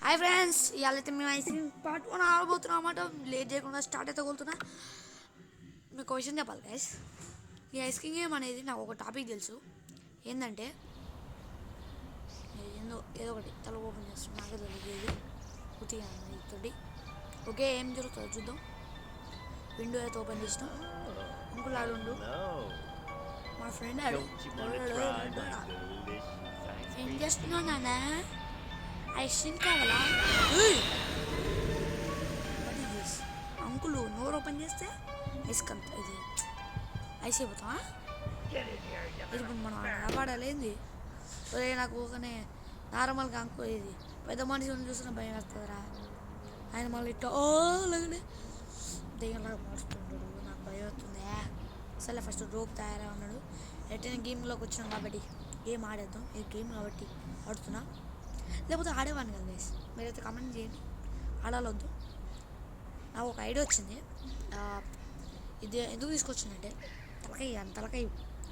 Hi friends, ఇవాళ అయితే మేము ఐస్ క్రీమ్ పార్ట్ 1 ఆడబోతున్నాం అన్నమాట. లేట్ చేయకుండా స్టార్ట్ అయితే కోరుతున్నా. మీకు ఒక విషయం చెప్పాలి గైస్. ఈ ఐస్ క్రీమ్ గేమ్ అనేది నాకు ఒక టాపిక్ తెలుసు. ఏంటంటే ఏదో ఒకటి తల ఓపెన్ చేస్తాం, నాకే తెలియదు పూర్తిగా తోటి. ఓకే, ఏం జరుగుతుందో చూద్దాం. విండో అయితే ఓపెన్ చేసినాం. అంకుల్ ఆడుండు, మా ఫ్రెండ్ ఆడు. ఏం చేస్తున్నావు నాన్న? ఐస్ క్రీమ్ కావాలా? అంకులు నోరు ఓపెన్ చేస్తే ఐస్ కంత ఇది ఐస్ అయిపోతావా? ఇది మనం కాపాడాలేంది? ఒరే, నాకు ఊకనే నార్మల్గా అంకుల్ ఇది పెద్ద మనిషిని చూసిన భయం వేస్తుందిరా. ఆయన మళ్ళీ ఇట్లా అలాగనే దెయ్యంలాగా మారుస్తుంటాడు, నాకు భయం అవుతుంది. అసలే ఫస్ట్ రోప్ తయారై ఉన్నాడు. ఎట్టైనా గేమ్లోకి వచ్చినాం కాబట్టి గేమ్ ఆడేద్దాం. ఇది గేమ్ కాబట్టి ఆడుతున్నా, లేకపోతే ఆడేవాడిని కదా గైస్. మీరైతే కామెంట్ చేయండి, ఆడాలొద్దు. నాకు ఒక ఐడియా వచ్చింది. ఇది ఎందుకు తీసుకొచ్చిందంటే తలకాయ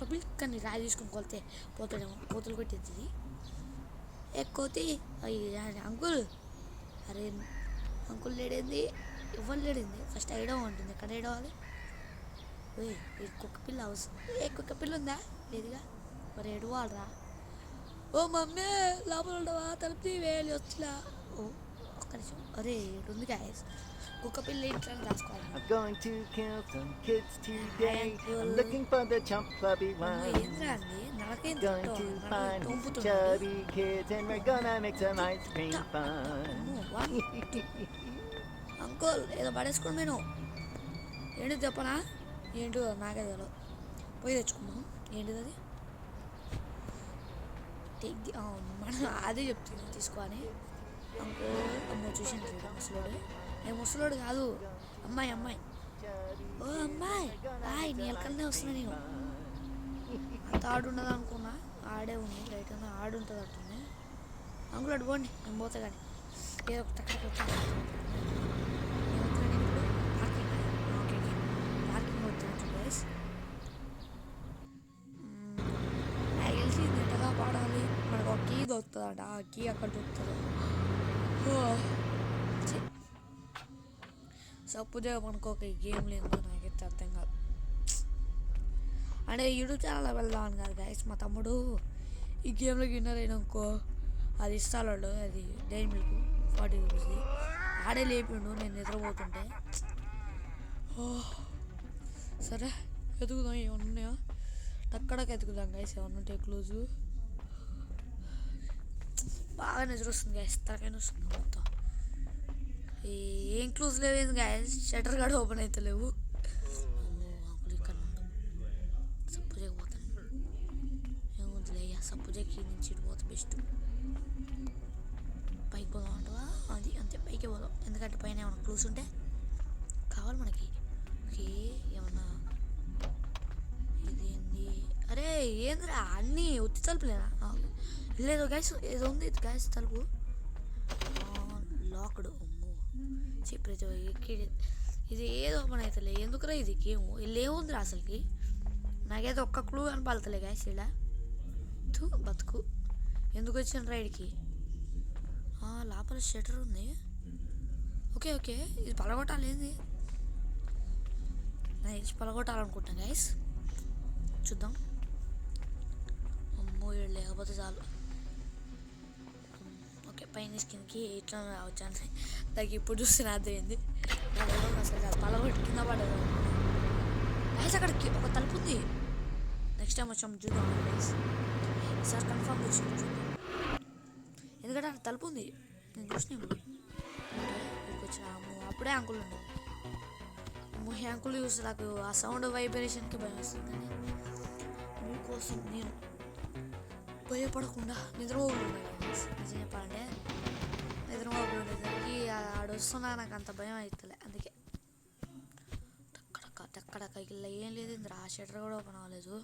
టొపిల్ కానీ రాయి తీసుకుని కొలితే పోతాడేమో, కోతులు కొట్టేది. కోతి అంకుల్, అరే అంకుల్ లేడేంది, ఎవరు లేడింది? ఫస్ట్ ఐడియా ఉంటుంది. ఎక్కడ ఏడవాలి? కుక్క పిల్ల అవసరం. కుక్క పిల్ల ఉందా? లేదుగా, మరి ఏడవాలరా. ఓ మమ్మీ, లోపల ఉండవా? తలుపు వేయాలి వచ్చా. ఓ ఒక్క నిమిషం. అరే ఉంది గాయస్, కుక్క పిల్ల ఇంట్లో రాసుకోవాలి. ఏంద్రా అండి, నడకేంది అంకుల్? ఏదో పడేసుకోండి. నేను ఏంటి చెప్పనా? ఏంటో నాకే తెలియదు. పోయి తెచ్చుకున్నాం. ఏంటిది అది? మనం అదే చెప్తున్నాం తీసుకోని. అంకో అమ్మ చూసాను ముసలోడు. ముసలోడు కాదు, అమ్మాయి. ఓ అమ్మాయి, నీళ్ళకల్నే వస్తున్నా. నేను అంత ఆడుండదు అనుకున్నా, ఆడే ఉంది. లైట్ అన్న ఆడుంటుంది అట్టుంది. అంకుల్ అటు పోండి, నేను పోతా. కానీ ఏదో ఒక తక్కువ పార్కింగ్ వద్దు గైస్. నాకు తెలిసి నెట్టగా పాడాలి. మనకు ఒక కీ దొరుకుతుందట, ఆ కీ అక్కడ దొరుకుతుంది. సపోజ్ మనకు ఒక గేమ్ లేదు, నాకైతే అర్థం కాదు. అంటే యూట్యూబ్ ఛానల్ వెళ్దామని కాదు గైస్. మా తమ్ముడు ఈ గేమ్లో విన్నర్ అయినాకో అది ఇస్తాడు. అది డైరీ మిల్క్ 40 రూపీస్ది. ఆడే లేపిండు నేను నిద్రపోతుంటే. సరే ఎదుగుదాం, ఏమన్నా ఉన్నాయో టక్కడకి ఎదుగుదాం గైస్. ఏమన్నా ఉంటే క్లోజు. బాగా నిద్ర వస్తుంది గైస్, తలకైనా వస్తుంది మొత్తం. ఏం క్లోజ్ లేవేంది గైస్, షటర్ కూడా ఓపెన్ అయితే లేవు. అంకుల్ ఇక్కడ ఉంటాం. సప్పుజకి పోతాను. ఏముందిలే, సప్పుజకి నుంచి ఇటు పోతే బెస్ట్. పైకి పోదాం అంటవా? అది అంతే, పైకి పోదాం. ఎందుకంటే పైన ఏమైనా క్లూస్ ఉంటే కావాలి మనకి. ఓకే, ఏమన్నా ఇదేంది? అరే ఏంద్రా అన్నీ ఉత్తి తలుపులేనా? లేదు గ్యాస్, ఏదో ఉంది గ్యాస్ తలుపు లాక్డ్. చెప్పి ఇది ఏదో ఓపెన్ అవుతలే. ఎందుకురా ఇది గేమ్? వీళ్ళు ఏముందిరా అసలుకి? నాకైతే ఒక్క క్లూ కనపడతలే గ్యాస్. ఇలా బతుకు ఎందుకు వచ్చిన రైడ్కి? లోపల షటర్ ఉంది. ఓకే, ఇది పలగొట్టాలి. ఏంది? నాకు తెలిసి పలగొట్టాలనుకుంటాను గైస్, చూద్దాం. అమ్మో, లేకపోతే చాలు. ఓకే, పైన స్కిన్కి ఇట్లా రావచ్చాను. నాకు ఇప్పుడు చూస్తే అర్థమైంది. అసలు పలగొట్టి కింద పడదు గైస్. అక్కడికి ఒక తలుపు ఉంది. నెక్స్ట్ టైం వచ్చాము చూద్దాం గైస్. ఈసారి కన్ఫర్మ్ వచ్చింది చూద్దాం. ఎందుకంటే అక్కడ తలుపు ఉంది, నేను చూసిన ఇప్పుడు. ఇక్కడికి వచ్చిన అప్పుడే అంకుల్ ఉండే. అంకుల్ చూస్తే నాకు ఆ సౌండ్ వైబ్రేషన్కి భయం వస్తుంది. కానీ మీకోసం నేను భయపడకుండా నిద్రపోకుండా నిజం చెప్పాలంటే నిద్రపోకుండా ఆడొస్తున్నా నాకు అంత భయం అవుతలే. అందుకే టక్కడక్క ఇలా ఏం లేదు. ఇంద్ర ఆ షటర్ కూడా ఓపెన్ అవ్వలేదు.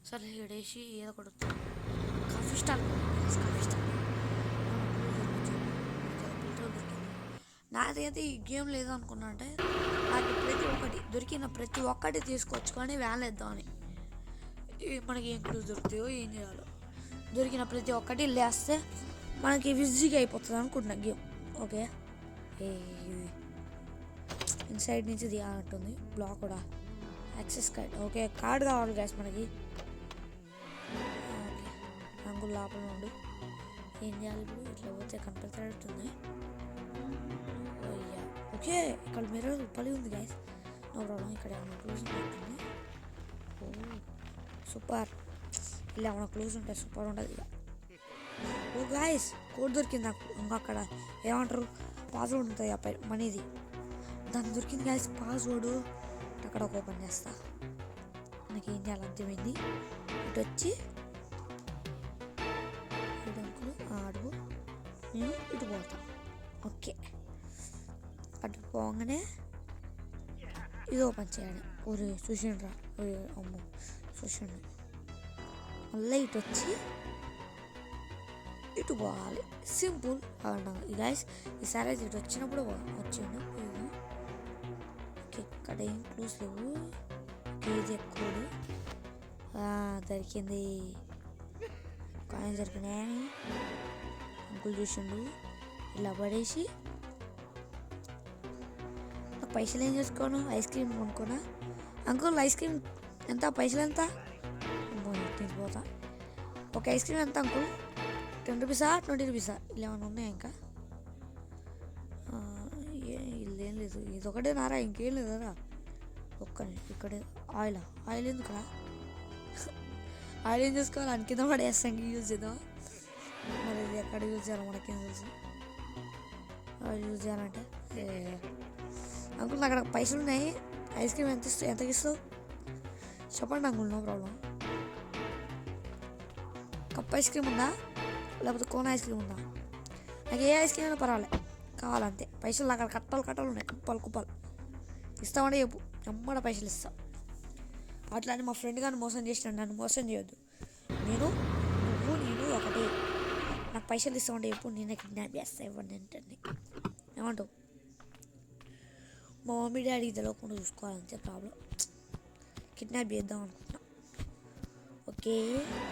సరే ఇడేసి ఏదో ఒకటి కాఫీ స్టాల్ నాదైతే ఈ గేమ్ లేదు అనుకున్నా. అంటే నాకు ప్రతి ఒక్కటి తీసుకొచ్చుకొని వ్యాన్ వేద్దామని. మనకి ఏం క్లూస్ దొరుకుతాయో ఏం చేయాలో, దొరికిన ప్రతి ఒక్కటి లేస్తే మనకి ఈజీగా అయిపోతుంది అనుకుంటున్నా గేమ్. ఓకే ఏ ఇన్సైడ్ నుంచి దిగాలంటుంది బ్లాక్ కూడా యాక్సెస్ కార్డ్ ఓకే కార్డ్ కావాలి గ్యాస్ మనకి ఓకే అంకుల్ లోపల ఉండు ఏం చేయాలి ఇప్పుడు ఇట్లా పోతే కనిపెడుతుంది అయ్యా ఓకే ఇక్కడ మిర్రర్ పలి ఉంది గ్యాస్ నో ప్రాబ్లం ఇక్కడ ఏమైనా క్లూజ్ ఉంటుంది ఓ సూపర్ ఇలా ఏమైనా క్లూజ్ ఉంటాయి సూపర్ ఉంటుంది ఇక ఓ గాయస్ కోడ్ దొరికింది నాకు ఇంకా అక్కడ ఏమంటారు పాస్వర్డ్ ఉంటుంది అబ్బాయి మనీది దానికి దొరికింది గాయస్ పాస్వర్డ్ అక్కడ ఒక ఓపెన్ చేస్తా నాకు ఏం చేయాలి అర్థమైంది ఇటు వచ్చి అంకులు అడుగు నేను ఇటు పోతా ఓకే అటు పోగానే ఇది ఓపెన్ చేయాలి ఊరి చూసిండ్రా అమ్మో చూసిండు మళ్ళీ ఇటు వచ్చి ఇటు పోవాలి సింపుల్ ఈ గైస్ ఈసారి అయితే ఇటు వచ్చినప్పుడు వచ్చిండు ఓకే ఇక్కడ ఏం క్లూస్ లేవు కేజీ ఎక్కువ దొరికింది కాయిన్ దొరికినాయి అంకుల్ చూసిండు ఇలా పడేసి పైసలు ఏం చేసుకోను ఐస్ క్రీమ్ కొనుక్కోనా అంకుల్ ఐస్ క్రీమ్ ఎంత పైసలు ఎంత తీసుకుపోతా ఒక ఐస్ క్రీమ్ ఎంత అంకుల్ 10 రూపీసా 20 రూపీసా ఇలా ఏమైనా ఉన్నాయా ఇంకా ఇల్లేం లేదు ఇదొకటే నారా ఇంకేం లేదరా ఒక్క ఇక్కడే ఆయిల్ ఎందుకురా ఆయిల్ ఏం చేసుకోవాలి అని కింద పడేస్తాం యూజ్ చేద్దాం మరి ఇది ఎక్కడ యూజ్ చేయాలి మనకేం తెలుసు ఆయిల్ యూజ్ చేయాలంటే అంకుల్ అక్కడ పైసలు ఉన్నాయి ఐస్ క్రీమ్ ఎంతకి ఇస్తావు చెప్పండి uncle no problem cup ice cream ఉందా లేకపోతే కోన్ ఐస్ క్రీమ్ ఉందా నాకు ఏ ఐస్ క్రీమ్ అయినా పర్వాలేదు కావాలంతే పైసలు అక్కడ కట్టలు ఉన్నాయి కుప్పలు ఇస్తామంటే చెప్పు అమ్మడ పైసలు ఇస్తా అట్లానే మా ఫ్రెండ్ గారిని మోసం చేసినాడు నన్ను మోసం చేయొద్దు నేను ఒకటే నాకు పైసలు ఇస్తామంటే చెప్పు నేనే కిడ్నాప్ చేస్తా ఇవ్వండి ఏంటండి ఏమంటావు మా మమ్మీ డాడీ తెలియకుండా చూసుకోవాలంతే ప్రాబ్లం కిడ్నాప్ చేద్దాం అనుకుంటున్నా ఓకే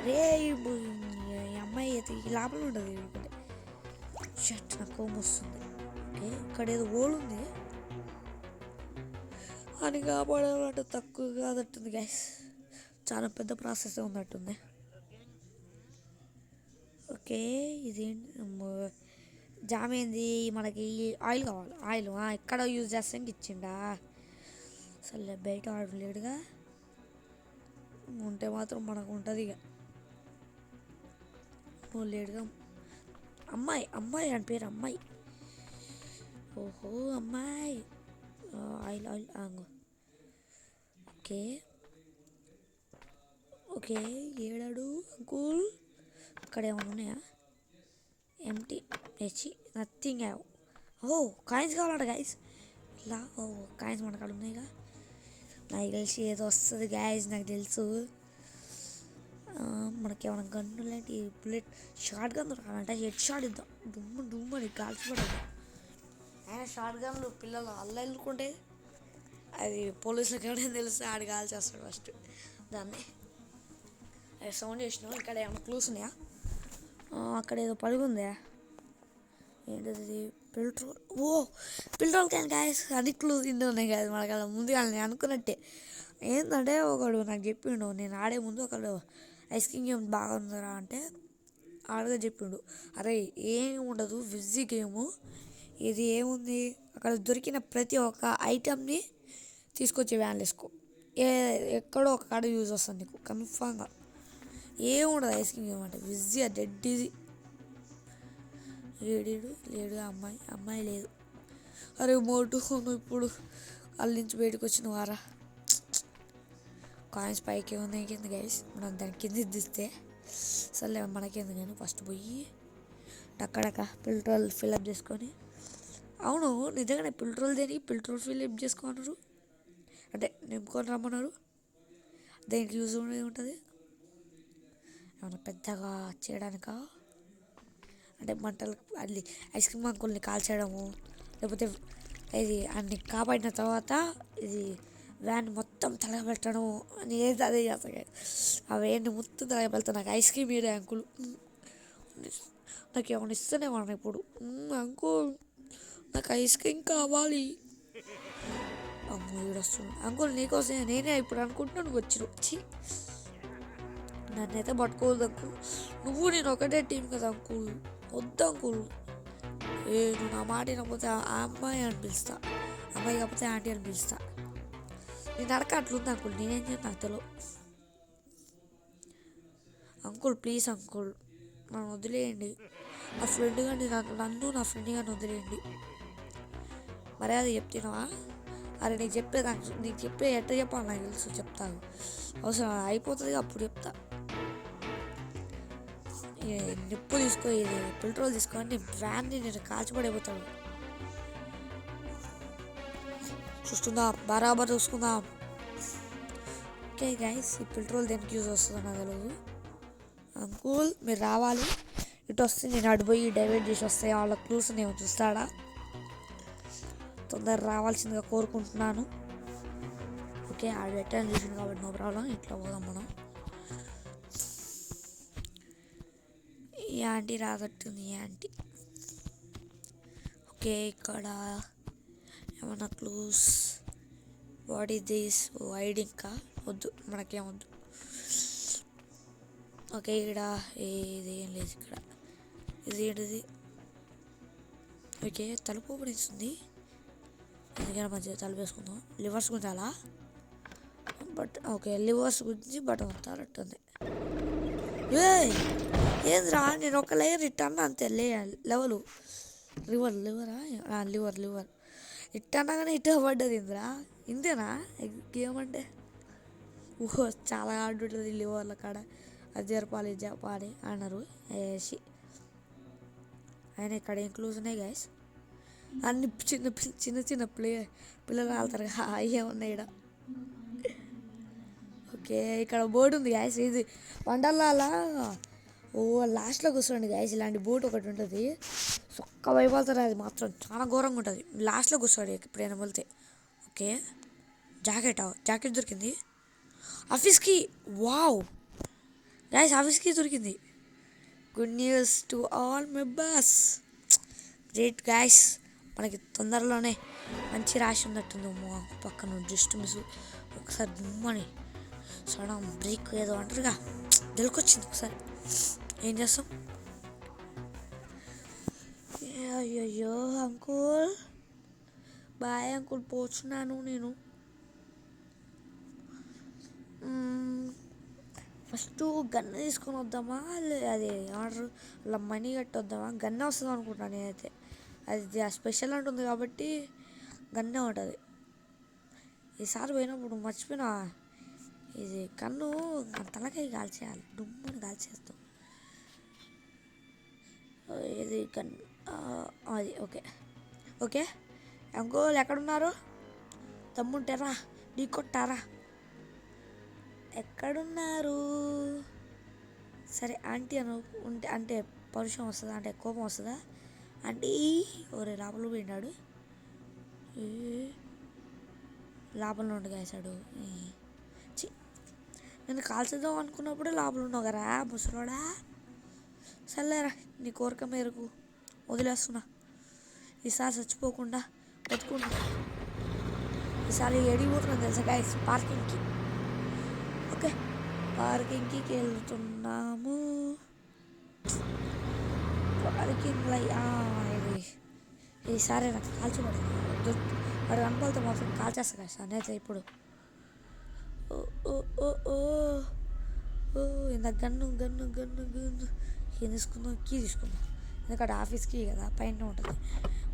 రే ఈ అమ్మాయి అయితే లోపల ఉంటుంది ఇక్కడ షట్ నాకు కోపం వస్తుంది ఓకే ఇక్కడ ఏదో ఓల్ ఉంది అని కాపాడాలంటే తక్కువ కాదట్టుంది గ్యాస్ చాలా పెద్ద ప్రాసెస్ ఉన్నట్టుంది ఓకే ఇదేంటి జామ్ ఏంది మనకి ఆయిల్ కావాలి ఆయిల్ ఎక్కడ యూజ్ చేస్తానికి ఇచ్చిండా అసలు బయట ఆర్డర్ లేడుగా ఉంటే మాత్రం మనకు ఉంటుంది ఇక లేడుగా అమ్మాయి అని పేరు అమ్మాయి ఓహో అమ్మాయి ఆయిల్ ఓకే ఏడాడు అంకుల్ అక్కడ ఏమైనా ఉన్నాయా ఎంటీ తెచ్చి నథింగ్ హ్యావ్ కాయిన్స్ కావాలంట గాయస్ ఇలా కాయిన్స్ మన కాడ ఉన్నాయిగా నాకు తెలిసి ఏదో వస్తుంది గాయస్ నాకు తెలుసు మనకి ఏమైనా గన్ను లాంటి బుల్లెట్ షార్ట్ గన్ దొరకాలంటే హెడ్ షాట్ ఇద్దాం డుమ్మని కాల్చిపడదు ఆయన షార్ట్ గన్లు పిల్లలు అల్లెళ్ళుకుంటే అది పోలీసులకు ఎవరైనా తెలిస్తే ఆడి కాల్చేస్తాడు ఫస్ట్ దాన్ని అది సౌండ్ చేసినాం ఇక్కడ ఏమైనా క్లూస్ ఉన్నాయా అక్కడ ఏదో పడుకుందా ఏంటది పెట్రోల్ క్యాన్ గాయస్ అది క్లూజ్ ఇందో ఉన్నాయి కదా మనకు అలా ముందుగా నేను అనుకున్నట్టే ఏంటంటే ఒకడు నాకు చెప్పిండు నేను ఆడే ముందు ఒకడు ఐస్ క్రీమ్ గేమ్ బాగా ఉందరా అంటే ఆడగా చెప్పిండు అరే ఏం ఉండదు విజీ గేము ఇది ఏముంది అక్కడ దొరికిన ప్రతి ఒక్క ఐటమ్ని తీసుకొచ్చి వ్యాన్లు వేసుకో ఎక్కడో ఒక కాడ యూజ్ వస్తుంది నీకు కన్ఫామ్గా ఏముండదు ఐస్ క్రీమ్ గేమ్ అంటే విజీ డెడ్ ఈజీ లేడు అమ్మాయి లేదు అరే మోటు నువ్వు ఇప్పుడు వాళ్ళ నుంచి బయటకు వచ్చిన వారా కాయిన్స్ పైకి ఉన్నాయి కింద గైస్ మనం దాని కింద దిస్తే సరే మనకేంది కానీ ఫస్ట్ పోయి టక్కడక్క పెట్రోల్ ఫిల్అప్ చేసుకొని అవును నిజంగానే పెట్రోల్ ఫిల్అప్ చేసుకోమన్నారు అంటే నింపుకొని రమ్మన్నారు దేనికి యూజ్ ఉంటుంది ఏమన్నా పెద్దగా చేయడానికా అంటే మంటలు అది ఐస్ క్రీమ్ అంకుల్ని కాల్చేయడము లేకపోతే ఇది అన్ని కాపాడిన తర్వాత ఇది వ్యాన్ మొత్తం తలగబెట్టడం అని ఏది అదే చేస్తాయి అవేంటి మొత్తం తలగబెడతాను నాకు ఐస్ క్రీమ్ ఇయ్యడే అంకుల్ నాకు ఏమైనా ఇస్తేనే మనం ఇప్పుడు అంకుల్ నాకు ఐస్ క్రీమ్ కావాలి. అమ్మో ఈడొస్తుంది. అంకుల్ నీకోసమే నేనే ఇప్పుడు అనుకుంటున్నా నువ్వు వచ్చి నన్నైతే పట్టుకోవద్దు అంకుల్. నువ్వు నేను ఒకటే టీం కదా అంకుల్. వద్దు అంకుల్. నువ్వు నా మాట వినకపోతే ఆ అమ్మాయి అని పిలుస్తా, అమ్మాయి కాకపోతే ఆంటీ అని పిలుస్తా. నేను అడక అట్లుంది అంకుల్. నేనేం చేయను నాకు తెలియదు అంకుల్. ప్లీజ్ అంకుల్ నన్ను వదిలేయండి. నా ఫ్రెండ్ కానీ నన్ను నా ఫ్రెండ్ కానీ వదిలేయండి. మరి అది చెప్తున్నావా? అరే నీకు చెప్పే ఎట్ట చెప్పాలి నాకు తెలుసు. చెప్తాను అవసరం అయిపోతుంది అప్పుడు చెప్తా. నిప్పు తీసుకో, ఇది పెట్రోల్ తీసుకొని వ్యాన్ని నేను కాల్చిపడిపోతాడు. చూసుకుందాం, బరాబర్ చూసుకుందాం. ఓకే గైస్, ఈ పెట్రోల్ దేనికి యూజ్ వస్తుందో నాకు తెలియదు. అంకుల్ మీరు రావాలి. ఇటు వస్తే నేను అడిపోయి డైవర్ట్ చేసి వస్తాయి. వాళ్ళ క్లూస్ నేను చూస్తాడా. తొందర రావాల్సిందిగా కోరుకుంటున్నాను. ఓకే ఆడ రిటర్న్ చేసింది కాబట్టి నో ప్రాబ్లం. ఇట్లా పోదాం మనం. ఈ ఆంటీ రాదట్టుంది. ఈ ఆంటీ. ఓకే ఇక్కడ ఏమన్నా clues. What is this? ID ఇంకా వద్దు, మనకేమొద్దు. ఓకే ఇక్కడ ఇది ఏం లేదు. ఇక్కడ ఇది ఏంటిది? ఓకే తలుపు ఓపెన్ ఇస్తుంది. ఎందుకైనా మంచిగా తలుపు వేసుకుందాం. లివర్స్ గుంజాలా? బట్ ఓకే లివర్స్ గురించి బటన్ వస్తారట్టుంది. ఏంద్రా నేను ఒక లేయర్ ఇట్టన్నా అంతే. లెవెలు లివర్ ఇట్టన్నా కానీ ఇట్ట పడ్డది. ఇంద్రా ఇంతేనా గేమ్ అంటే? ఓహో చాలా హార్డ్ ఉంటుంది లివర్ల కాడ. అది జరపాలి అన్నారు వేసి. ఆయన ఇక్కడ ఏం క్లూస్ ఉన్నాయి గైస్? అన్ని చిన్న పిల్లలు ఆడతారు అయ్యే ఉన్నాయి ఇక్కడ. ఓకే ఇక్కడ బోర్డు ఉంది గైస్. ఇది వండర్లాలా లాస్ట్లో కూర్చోండి గైస్. ఇలాంటి బోట్ ఒకటి ఉంటుంది. ఒక్క వైపుతారు. అది మాత్రం చాలా ఘోరంగా ఉంటుంది. లాస్ట్లో కూర్చోండి ఎప్పుడైనా వెళ్తే. ఓకే జాకెట్ దొరికింది. ఆఫీస్కి వావ్ గైస్, ఆఫీస్కి దొరికింది. Good news to all members. Great guys, మనకి తొందరలోనే మంచి రాసి ఉన్నట్టుంది. పక్కన జస్ట్ మిస్ ఒకసారి దుమ్మని సడన్ బ్రేక్ ఏదో అంటారుగా తెలికొచ్చింది. ఒకసారి ఏం చేస్తాం? అయ్యో అంకుల్ బాయ్ అంకుల్, పోచున్నాను నేను. ఫస్ట్ గన్ను తీసుకొని వద్దామా, అది ఆర్డర్ అలా మనీ కట్టి వద్దామా? గన్నే వస్తుంది అనుకుంటాను నేనైతే. అది స్పెషల్ అంటుంది కాబట్టి గన్నే ఉంటుంది. ఈసారి పోయినప్పుడు మర్చిపోయినా, ఇది కన్ను తలకాయ కాల్చేయాలి. డుమ్మని కాల్చేస్తాం. ఇది గన్ అది. ఓకే అంకుల్ ఎక్కడున్నారు? తమ్ముంటారా? ఢీ కొట్టారా? ఎక్కడున్నారు? సరే ఆంటీ ఉంటే అంటే పరుషం వస్తుందా, అంటే కోపం వస్తుందా? ఆంటీ ఓరే లోపల పోయినాడు. లోపల ఉండి కాసాడు. నేను కాల్చేద్దాం అనుకున్నప్పుడే లోపల ఉన్నావు కదా ముసలోడా. సర్లేరా నీ కోరిక మేరకు వదిలేస్తున్నా. ఈసారి చచ్చిపోకుండా బతుకుంటా. ఈసారి ఎడిగిపోతున్నాను తెలుసా గైస్? పార్కింగ్కి. ఓకే పార్కింగ్కి వెళ్తున్నాము. పార్కింగ్లో ఇది ఈసారి నాకు కాల్చబడింది. వాడు కనపడితే మాత్రం కాల్చేస్తా కదా సార్ నేనైతే ఇప్పుడు. ఇందాక గన్ను ఏం తీసుకుందాం? కీ తీసుకుందాం. ఎందుకంటే ఆఫీస్కి కదా పైన ఉంటుంది.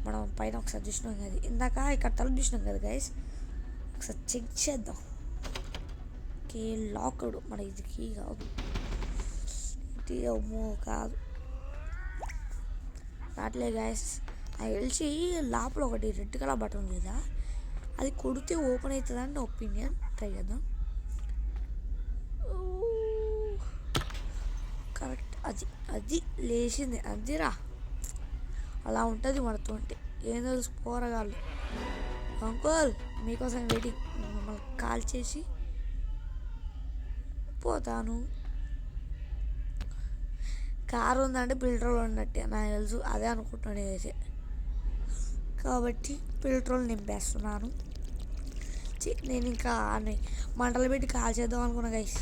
మనం పైన ఒకసారి చూసినాం కదా ఇందాక. ఇక్కడ తలుపు చూసినాం కదా గైస్, ఒకసారి చెక్ చేద్దాం. Okay locked. మన ఇది కీ కాదు. ఇది అమ్మో కాదు రాట్లే గైస్. నాకు తెలిసి లోపల ఒకటి రెడ్ కలర్ బటన్ లేదా, అది కొడితే ఓపెన్ అవుతుందని నా ఒపీనియన్. ట్రై చేద్దాం. కరెక్ట్ అది లేచింది. అదిరా అలా ఉంటుంది మనతో అంటే. ఏం తెలుసు పోరగాళ్ళు. అంకుల్ మీకోసం వెయిటింగ్. మమ్మల్ని కాల్ చేసి పోతాను. కారు ఉందంటే పెట్రోల్ ఉన్నట్టే నాకు తెలుసు. అదే అనుకుంటున్నాను. అయితే కాబట్టి పెట్రోల్ నింపేస్తున్నాను. నేను ఇంకా మంటలు పెట్టి కాల్చేద్దాం అనుకున్నా గైస్.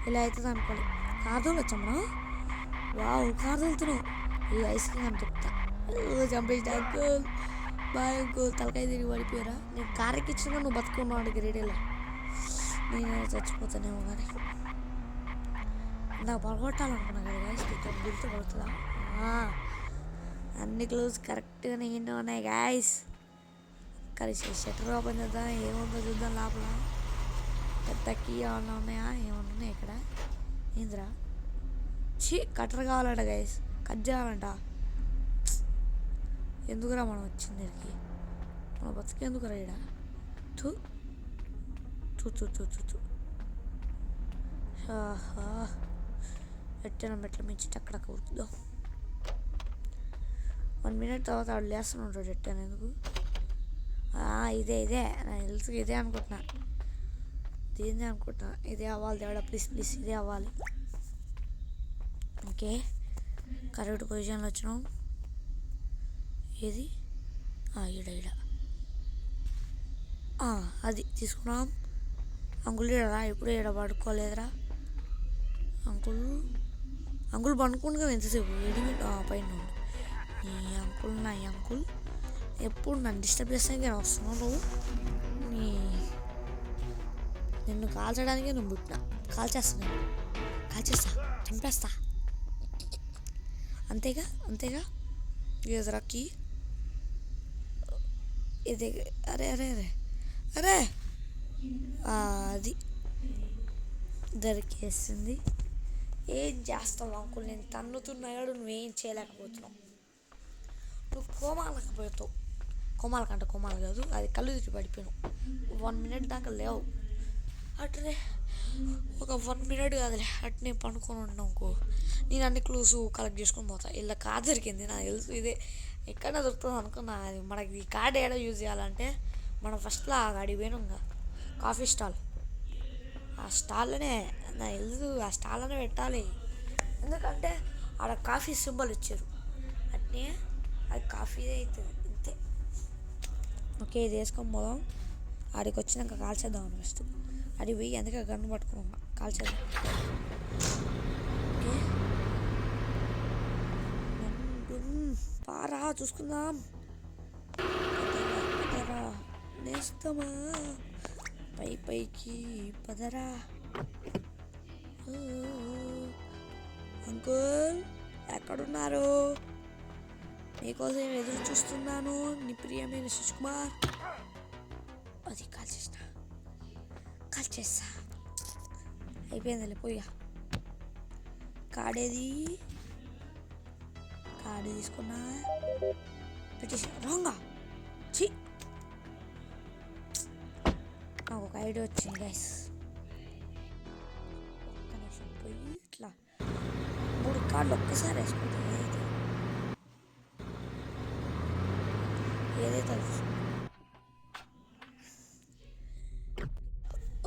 ఇలా అవుతుంది అనుకోండి. కారు వచ్చామా? వావ్, కారు వెళ్తున్నావు. ఈ ఐస్కి కనిపిస్తా చంపేసి అంకుల్, బాయ్ అంకుల్. తలకాయ తిరిగి పడిపోయారా? నేను కారు ఎక్కించిన నువ్వు బతుకున్నావు గ్రేడీలో. నేను చచ్చిపోతానేమో కానీ నాకు పడగొట్టాలనుకున్నా కదా గైస్. ఇక్కడ గుర్తు పడుతుందా? అన్ని క్లోజ్ కరెక్ట్గానే ఎన్నో ఉన్నాయి గాయస్. కలిసి షట్టర్ ఓపెన్ చేద్దాం. ఏముందో చూద్దాం లోపల. పెద్ద కీ ఏమన్నా ఉన్నాయా? ఏమన్నా ఉన్నాయి ఇక్కడ? ఏంద్రా కట్టర్ కావాలంట గైస్. కట్ చేయాలంట. ఎందుకురా మనం వచ్చింది దీనికి? మన బతికేందుకురా ఈడ? తూ తూ తూ తూ తూ తూ ఎట్టన మెట్ల మించి అక్కడ కూర్చుద్దాం. 1 minute తర్వాత వాడు లేస్తూనే ఉంటాడు. ఎట్టాను ఎందుకు? ఇదే నాకు తెలుసు. ఇదే అనుకుంటున్నా. దీన్నే అనుకుంటున్నా. ఇదే అవ్వాలి దేవుడా, ప్లీజ్ ప్లీజ్ ఇదే అవ్వాలి. ఓకే, కరెక్ట్ పొజిషన్లో వచ్చినాం. ఏది? ఈడ అది తీసుకున్నాం. అంకుల్ ఈడరా? ఎప్పుడు ఈడ పడుకోలేదురా అంకుల్ పండుకుంటుగా ఎంతసేపు? పైన నా అంకుల్ ఎప్పుడు నన్ను డిస్టర్బ్ చేస్తానికి నేను వస్తున్నావు. నువ్వు నిన్ను కాల్చడానికే నువ్వు పుట్టినా. కాల్చేస్తా, చంపేస్తా. అంతేగా ఎదురాకి ఇది. అరే అది దొరికేస్తుంది. ఏం చేస్తావు అంకుల్? నేను తన్నుతున్నాడు, నువ్వేం చేయలేకపోతున్నావు. నువ్వు కోమాల కాదు, అది కళ్ళు తిరిగి పడిపోయాను. 1 minute దాకా లేవు. అట్నే ఒక 1 minute కాదులే, అట్నే పండుకొని ఉన్నావు. నేను అన్ని క్లూస్ కలెక్ట్ చేసుకొని పోతా. ఇలా కార్డు దొరికింది నాకు తెలుసు. ఇదే ఎక్కడ దొరుకుతుంది అనుకున్నా. అది మనకి ఈ కార్డు ఏడా యూజ్ చేయాలంటే మనం ఫస్ట్లో అడిగి పోయినాం కాఫీ స్టాల్. ఆ స్టాల్లోనే నాకు తెలుసు. ఆ స్టాల్లోనే పెట్టాలి. ఎందుకంటే ఆడ కాఫీ సింబల్ ఇచ్చారు. అట్నే అది కాఫీదే అవుతుంది. అంతే. ఓకే, ఇది వేసుకొని పోదాం. ఆడికి వచ్చినాక కాల్చేద్దాం అని ఫస్ట్. అడిగి పోయి అందుకే గన్ను పట్టుకున్నా. కాల్చేద్దాం. ఓకే, పారా చూసుకుందాం. నేస్తామా పైకి పదరా. అంకుల్ ఎక్కడున్నారు? నీకోసం ఎదురు చూస్తున్నాను. నీ ప్రియమైన శిశుకుమార్. అది కాల్చేస్తా. అయిపోయిందిలే, పోయా. కాడేది? కాడు తీసుకున్నా, పెట్టేసి రాంగా. నాకు ఒక ఐడియా వచ్చింది గైస్. ఒక్క నిమిషం పోయి ఇట్లా 3 కార్డులు ఒక్కసారి వేసుకుంటాను. ఏదైతే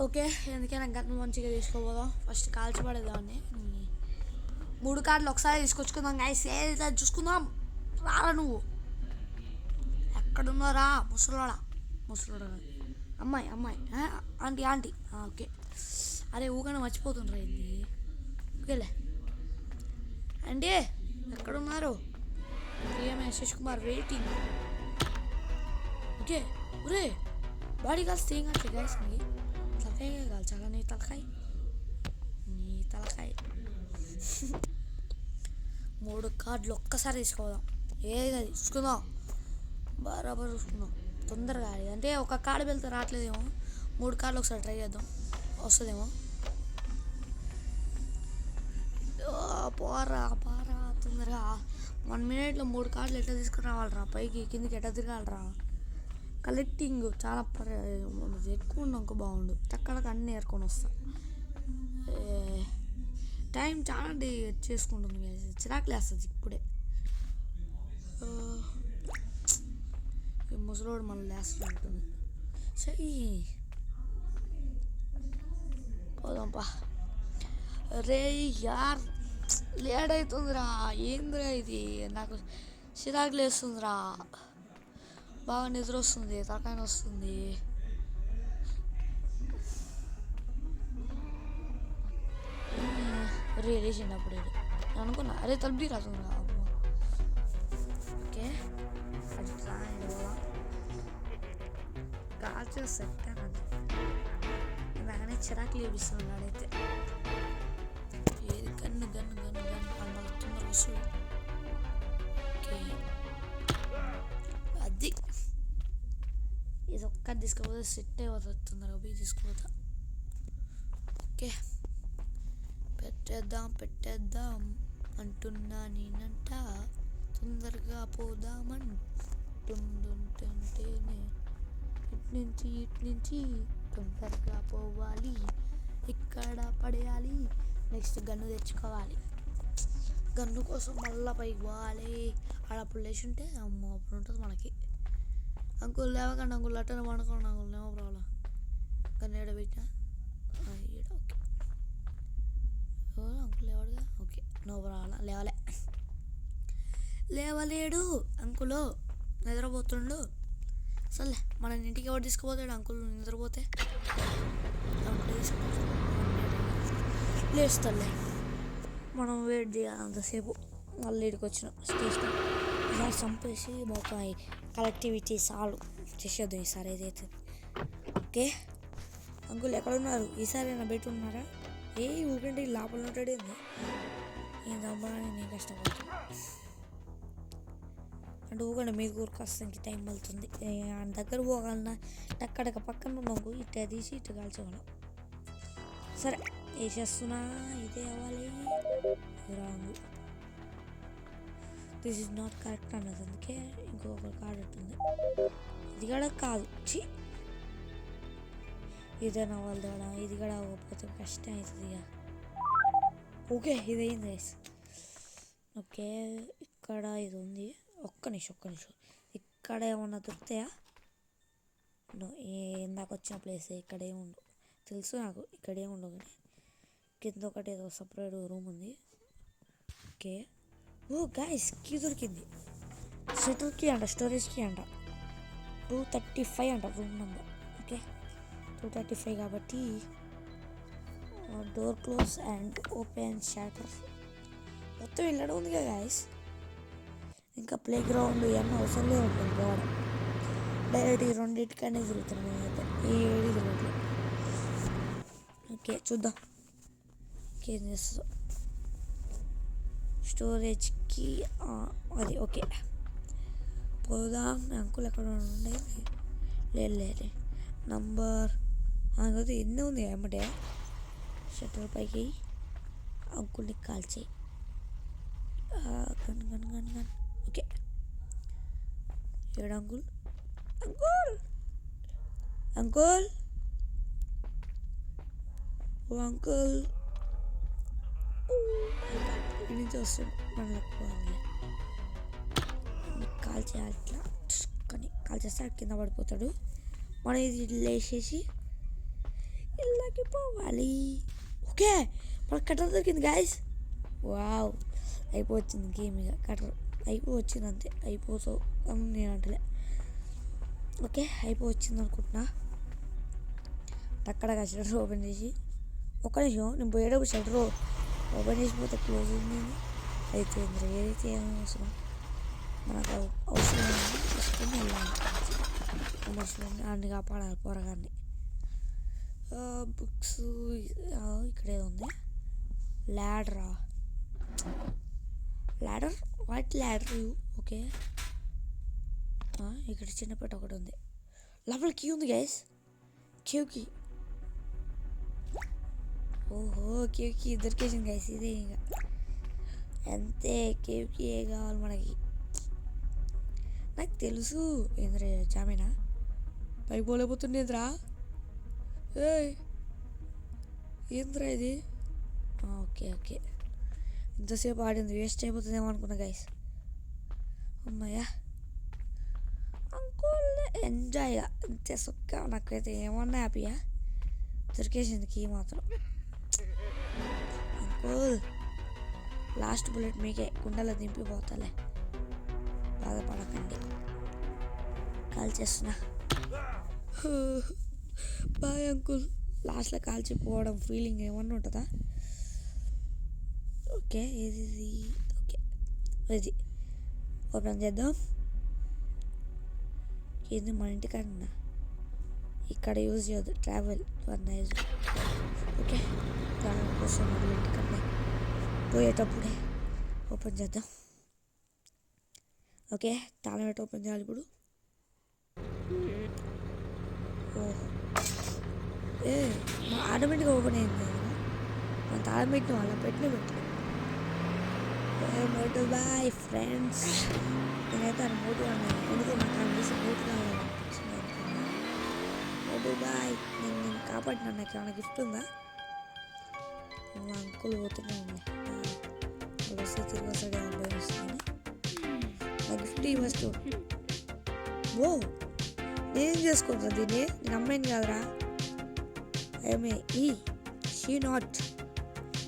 ఓకే, ఎందుకైనా గన్ను మంచిగా తీసుకోపోదాం. ఫస్ట్ కాల్చిపడేదాన్ని. 3 కార్డులు ఒకసారి తీసుకొచ్చుకుందాం గైస్. ఏదైతే చూసుకుందాం. రారా నువ్వు? ఎక్కడున్నారా ముసలోడా? అమ్మాయి ఆంటీ. ఓకే, అరే ఊగానే మర్చిపోతుండ్రా ఇది. ఓకేలే అంటే ఎక్కడున్నారు? ప్రియమైన శిశుకుమార్ వెయిటింగ్. ఓకే, ఒరే బాడీ కాల్స్ ఏం కాదు గైస్. నీ తలకాయ కాల్చాలా? నీ తలకాయ 3 కార్డులు ఒక్కసారి తీసుకోదాం. ఏది చూసుకుందాం, బరాబర్ చూసుకుందాం. తొందరగా అంటే ఒక కార్డు వెళ్తే రావట్లేదేమో. 3 కార్డులు ఒకసారి ట్రై చేద్దాం, వస్తుందేమో. పోరా తొందరగా. 1 minute 3 కార్డులు ఎట్లా తీసుకురావాలరా? పైకి కిందికి ఎట్లా తిరగాలరా? కలెక్టింగ్ చాలా ఎక్కువ ఉన్నాక బాగుండు. చక్కగా అన్నీ ఏరుకొని వస్తా. టైం చాలా చేసుకుంటుంది. చిరాకులు వేస్తుంది ఇప్పుడే. ముసలోడు మళ్ళీ లేస్తూ ఉంటుంది. సరే పోదాంపా. రే యార్ లేట్ అవుతుందిరా. ఏందిరా ఇది? నాకు చిరాకులు వేస్తుందిరా. బాగా నిద్ర వస్తుంది, తలకాయ వస్తుంది. లేచిండు అప్పుడు నేను అనుకున్నా అరే తలుపు రాదు. ఓకే అది కాల్చి సెట్టానండి. బాగానే చిరాకు లేపిస్తున్నాడు అయితే. ఏది గన్ను గన్ను గన్ను గన్ను అమ్మలుతున్న రుసు. ఓకే అది ఇది ఒక్కటి తీసుకపోతే సెట్ అయిపోతుంది, తొందరగా పోయి తీసుకుపోతా. ఓకే పెట్టేద్దాం అంటున్నా నేనంట, తొందరగా పోదామంటుంటేనే ఇటు నుంచి తొందరగా పోవాలి, ఇక్కడ పడేయాలి. నెక్స్ట్ గన్ను తెచ్చుకోవాలి. గన్ను కోసం మళ్ళీ పైకి పోవాలి. ఆడ అప్పుడు లేచి ఉంటే అమ్మో అప్పుడు ఉంటుంది మనకి. అంకుల్ లేవకండి అంకుల్, అట్టనే పండుకోండి అంకుల్, నో ప్రాబ్లం. గన్ను ఏడ పెట్టినా ఓకే అంకుల్ లేవాడుగా. Okay no problem. లేవలేడు అంకులు, నిద్రపోతుండు. సర్లే మన ఇంటికి ఎవరు తీసుకుపోతాడు అంకుల్ నిద్రపోతే? లేస్తాడులే, మనం వెయిట్ చేయాలి అంతసేపు. మళ్ళీ ఇక్కడికి వచ్చిన స్టేషన్ ఇలా చంపేసి మొత్తం కలెక్టివిటీ సాల్వ్ చేసేద్దాం ఈసారి ఏదైతే. ఓకే అంకుల్ ఎక్కడున్నారు? ఈసారి ఏమైనా బయట ఉన్నారా? ఊకంటే లోపల ఉంటాడేంది? నేను చంపడానికి నేను కష్టపడుతున్నా అంటే ఊకండి మీరు కూరకొస్తానికి టైం వెళ్తుంది. ఆయన దగ్గర పోగలనా అక్కడికి పక్కన ఉన్నాము, ఇట్లా తీసి ఇటు కాల్చేవాళ్ళం. సరే వేసేస్తున్నా, ఇదే అవ్వాలి. Wrong, this is not correct అన్నది, అందుకే ఇంకొక కార్డ్ ఉంటుంది. ఇది కూడా కాదు, ఇదేనా వాళ్ళు కూడా, ఇది కూడా అవ్వకపోతే కష్టం అవుతుంది ఇక. ఓకే ఇది అయింది గైస్. ఓకే ఇక్కడ ఇది ఉంది. ఒక్క నిమిషం ఇక్కడ ఏమన్నా దొరుకుతాయా? ఇందాక వచ్చిన ప్లేస్ ఇక్కడ ఏముండవు తెలుసు నాకు, ఇక్కడ ఏముండవు. కానీ కింద ఒకటి ఏదో సపరేట్ రూమ్ ఉంది. ఓకే గైస్ కీ దొరికింది. షటర్ కీ అంట, స్టోరేజ్ కీ అంట. 235 అంట రూమ్ నెంబర్. ఓకే 235 కాబట్టి door close and open shutter మొత్తం వెళ్ళడం ఉంది కదా గైస్. ఇంకా ప్లే గ్రౌండ్ ఇవన్నీ అవసరం లేదు ఉంటుంది పోవడం. డైరెక్ట్ ఈ రెండింటికనే తిరుగుతున్నాను నేనైతే, ఈ ఏడు తిరగట్లేదు. ఓకే చూద్దాం ఏం చేస్తా. స్టోరేజ్కి అది ఓకే పోదాం. అంకుల్ ఎక్కడ ఉండే? లేదు నంబర్ అది ఎన్ని ఉంది ఏమంటే షట్టర్ పైకి అంకుల్ని కాల్ చేయి. గన్ ఓకే ఏడు అంకుల్ ఓ అంకుల్ ఇక్కడి నుంచి వస్తాడు. మనకి కాల్ చేయాలి, ఇట్లా కానీ కాల్ చేస్తే కింద పడిపోతాడు. మనం ఇది లేచేసి ఇళ్ళకి పోవాలి. ఓకే మనకు కట్టర్ దొరికింది గాయస్. వావ్ అయిపోవచ్చింది గేమ్, ఇక కట్టర్ అయిపోవచ్చింది అంతే. అయిపోతావు అని నేను అంటలే. ఓకే అయిపోవచ్చింది అనుకుంటున్నా. అక్కడ షటర్ ఓపెన్ చేసి ఒక్క నిమిషం నేను పోయేటప్పుడు షటర్ ఓపెన్ చేసిపోతే క్లోజ్ ఉంది అయితే ఏదైతే ఏమవసరం మనకు అవసరం తీసుకొని వెళ్ళాలి. అవసరం అన్ని కాపాడాలి పోరగాన్ని. బుక్స్ ఇక్కడే ఉంది. Ladder what ladder? ఓకే ఇక్కడ చిన్న పెట్ట ఒకటి ఉంది. లోపల కీ ఉంది గైస్, క్యూకి. ఓహో క్యూకి దొరికేసింది గైస్. ఇదే ఇంకా అంతే, క్యూకి ఏ కావాలి మనకి. నాకు తెలుసు ఏంద్రా జామీనా పైకి పోలేకపోతుండేంద్రా. ఏంద్రా ఇది? ఓకే ఇంతసేపు ఆడింది వేస్ట్ అయిపోతుందేమో అనుకున్నా గైస్. అమ్మయ్యా అంకుల్ ఎంజాయ్ అంతే సుక్క. నాకైతే ఏమన్నా హ్యాపీయా దొరికేసింది కీ మాత్రం. అంకుల్ లాస్ట్ బుల్లెట్ మీకే, గుండెలో దింపిపోతాలే, బాధపడకండి. కాల్ చేస్తున్నా. Bye uncle. లాస్ట్లో కాల్చిపోవడం ఫీలింగ్ ఏమన్నా ఉంటుందా? ఓకే ఇది ఓకే ఇది ఓపెన్ చేద్దాం. ఇది మన ఇంటికన్నా ఇక్కడ యూజ్ చేయొద్దు, ట్రావెల్ అన్న యూజ్. ఓకే ట్రావెల్ కోసం మళ్ళీ ఇంటికన్నా పోయేటప్పుడే ఓపెన్ చేద్దాం. ఓకే తాళం పెట్టి ఓపెన్ చేయాలి ఇప్పుడు. ఏ ఆటోమేటిక్గా ఓపెన్ అయింది కదా, మన తాళం పెట్టిన వాళ్ళ పెట్టలేదు. మోటు బాయ్ ఫ్రెండ్స్. నేనైతే అది మోటు అన్నాను, ఎందుకో నాకు అనిపిస్తే మోటు కావాలనిపించింది అనుకున్నా. మోటు బాయ్ నేను కాపాడినా, నాకు ఏమైనా గిఫ్ట్ ఉందా? అంకుల్ పోతూనే ఉంది, వస్తే తిరిగి వస్తాడే అబ్బాయి వస్తుంది. నా గిఫ్ట్ ఫస్ట్. ఓ నేనేం చేసుకుంటా దీన్ని, నేను అమ్మాయిని కాదురా. ఐఎమ్ ఈ she not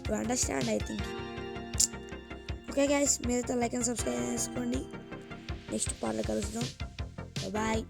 you understand I think. Okay guys, మీరైతే లైక్ అండ్ సబ్స్క్రైబ్ చేసుకోండి. నెక్స్ట్ పార్ట్లో కలుద్దాం. బాయ్.